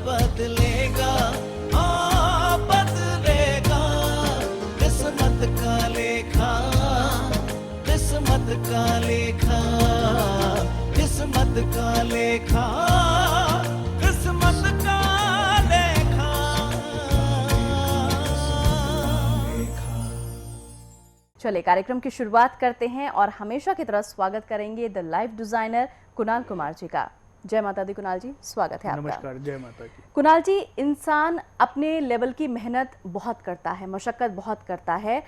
बदलेगा, हाँ बदलेगा। किस्मत का लेखा, किस्मत का लेखा, किस्मत का लेखा, किस्मत का लेखा। चलिए कार्यक्रम की शुरुआत करते हैं और हमेशा की तरह स्वागत करेंगे the life designer Kunal Kumar ji का। जय माता दी कुणाल जी, स्वागत है आपका। नमस्कार, जय माता की। कुणाल जी, इंसान अपने लेवल की मेहनत बहुत करता है, मशक्कत बहुत करता है,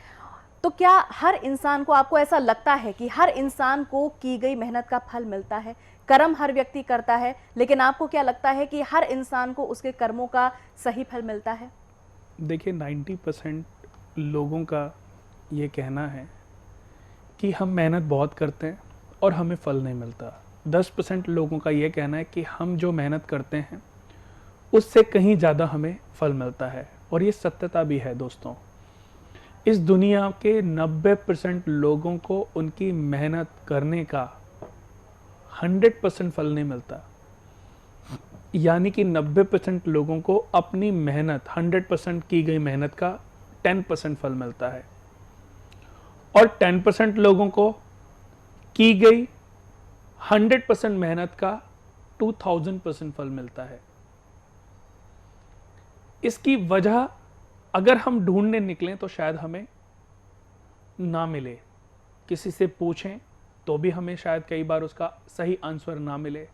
तो क्या हर इंसान को, आपको ऐसा लगता है कि हर इंसान को की गई मेहनत का फल मिलता है? कर्म हर व्यक्ति करता है, लेकिन आपको क्या लगता है कि हर इंसान को उसके कर्मों का सही फल मिलता है? देखिए, 90% लोगों का ये कहना है कि हम मेहनत बहुत करते हैं और हमें फल नहीं मिलता। 10% लोगों का ये कहना है कि हम जो मेहनत करते हैं उससे कहीं ज़्यादा हमें फल मिलता है। और ये सत्यता भी है दोस्तों। इस दुनिया के 90% लोगों को उनकी मेहनत करने का 100% फल नहीं मिलता। यानी कि 90% लोगों को अपनी मेहनत, 100% की गई मेहनत का 10% फल मिलता है, और 10% लोगों को की गई 100% मेहनत का 2000% फल मिलता है। इसकी वजह अगर हम ढूंढने निकलें तो शायद हमें ना मिले। किसी से पूछें तो भी हमें शायद कई बार उसका सही आंसर ना मिले।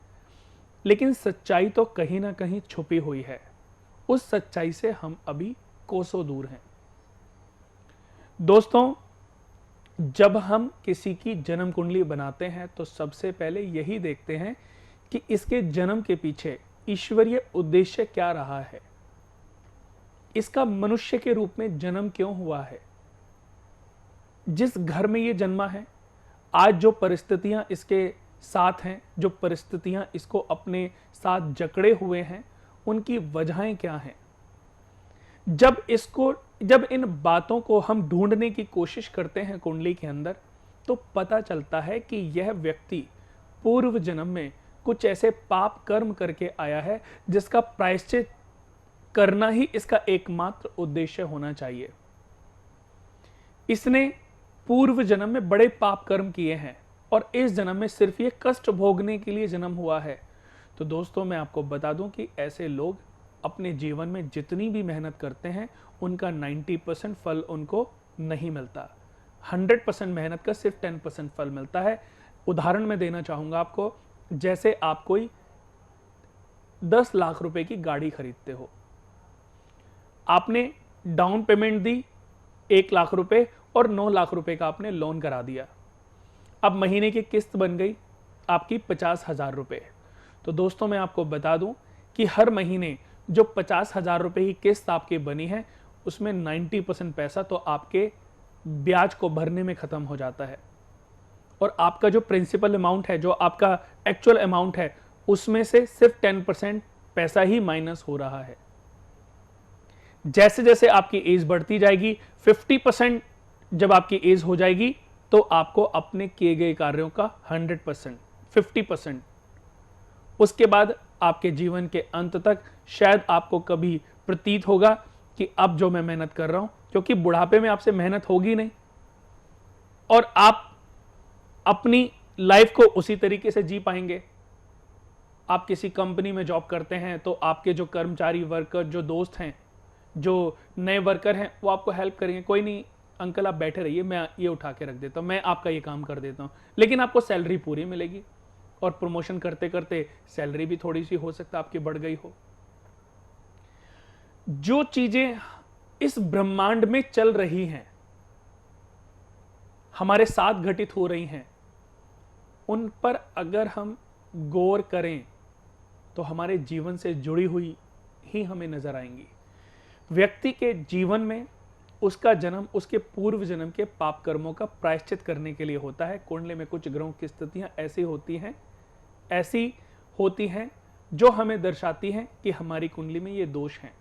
लेकिन सच्चाई तो कहीं ना कहीं छुपी हुई है। उस सच्चाई से हम अभी कोसों दूर हैं। दोस्तों, जब हम किसी की जन्म कुंडली बनाते हैं तो सबसे पहले यही देखते हैं कि इसके जन्म के पीछे ईश्वरीय उद्देश्य क्या रहा है, इसका मनुष्य के रूप में जन्म क्यों हुआ है, जिस घर में ये जन्मा है, आज जो परिस्थितियां इसके साथ हैं, जो परिस्थितियां इसको अपने साथ जकड़े हुए हैं, उनकी वजहें क्या हैं। जब इन बातों को हम ढूंढने की कोशिश करते हैं कुंडली के अंदर, तो पता चलता है कि यह व्यक्ति पूर्व जन्म में कुछ ऐसे पाप कर्म करके आया है जिसका प्रायश्चित करना ही इसका एकमात्र उद्देश्य होना चाहिए। इसने पूर्व जन्म में बड़े पाप कर्म किए हैं और इस जन्म में सिर्फ ये कष्ट भोगने के लिए जन्म हुआ है। तो दोस्तों, मैं आपको बता दूं कि ऐसे लोग अपने जीवन में जितनी भी मेहनत करते हैं उनका 90% फल उनको नहीं मिलता। 100% मेहनत का सिर्फ 10% फल मिलता है। उदाहरण मैं देना चाहूंगा आपको। जैसे आप कोई 10 लाख रुपए की गाड़ी खरीदते हो, आपने डाउन पेमेंट दी 1 लाख रुपए और 9 लाख रुपए का आपने लोन करा दिया। अब महीने की किस्त बन गई आपकी 50,000 रुपए। तो दोस्तों, मैं आपको बता दूं कि हर महीने जो 50,000 रुपए की किस्त आपकी बनी है, उसमें 90% पैसा तो आपके ब्याज को भरने में खत्म हो जाता है, और आपका जो प्रिंसिपल अमाउंट है, जो आपका एक्चुअल अमाउंट है, उसमें से सिर्फ 10% पैसा ही माइनस हो रहा है। जैसे जैसे आपकी एज बढ़ती जाएगी, 50% जब आपकी एज हो जाएगी, तो आपको अपने किए गए कार्यों का 100%, 50%, उसके बाद आपके जीवन के अंत तक शायद आपको कभी प्रतीत होगा कि अब जो मैं मेहनत कर रहा हूं, क्योंकि बुढ़ापे में आपसे मेहनत होगी नहीं और आप अपनी लाइफ को उसी तरीके से जी पाएंगे। आप किसी कंपनी में जॉब करते हैं तो आपके जो कर्मचारी, वर्कर, जो दोस्त हैं, जो नए वर्कर हैं, वो आपको हेल्प करेंगे। कोई नहीं अंकल, आप बैठे रहिए, मैं ये उठा के रख देता हूं, मैं आपका ये काम कर देता हूं। लेकिन आपको सैलरी पूरी मिलेगी, और प्रमोशन करते करते सैलरी भी थोड़ी सी हो सकता है आपकी बढ़ गई हो। जो चीजें इस ब्रह्मांड में चल रही हैं, हमारे साथ घटित हो रही हैं, उन पर अगर हम गौर करें तो हमारे जीवन से जुड़ी हुई ही हमें नजर आएंगी। व्यक्ति के जीवन में उसका जन्म उसके पूर्व जन्म के पाप कर्मों का प्रायश्चित करने के लिए होता है। कुंडली में कुछ ग्रहों की स्थितियां ऐसी होती हैं जो हमें दर्शाती हैं कि हमारी कुंडली में ये दोष हैं।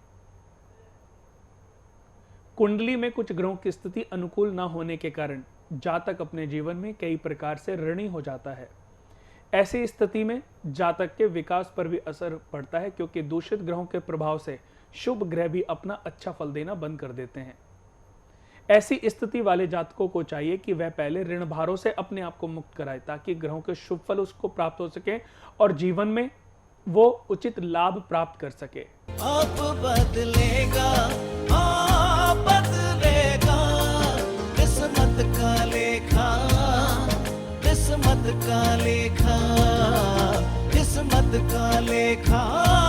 कुंडली में कुछ ग्रहों की स्थिति अनुकूल ना होने के कारण जातक अपने जीवन में कई प्रकार से ऋणी हो जाता है। ऐसी स्थिति में जातक के विकास पर भी असर पड़ता है, क्योंकि दूषित ग्रहों के प्रभाव से शुभ ग्रह भी अपना अच्छा फल देना बंद कर देते हैं। ऐसी स्थिति वाले जातकों को चाहिए कि वह पहले ऋण भारों से अपने आप को मुक्त कराए, ताकि ग्रहों के शुभ फल उसको प्राप्त हो सके और जीवन में वो उचित लाभ प्राप्त कर सके। आप बदलेगा, आप बदलेगा, किस्मत का लेखा, किस्मत का लेखा, किस्मत का लेखा।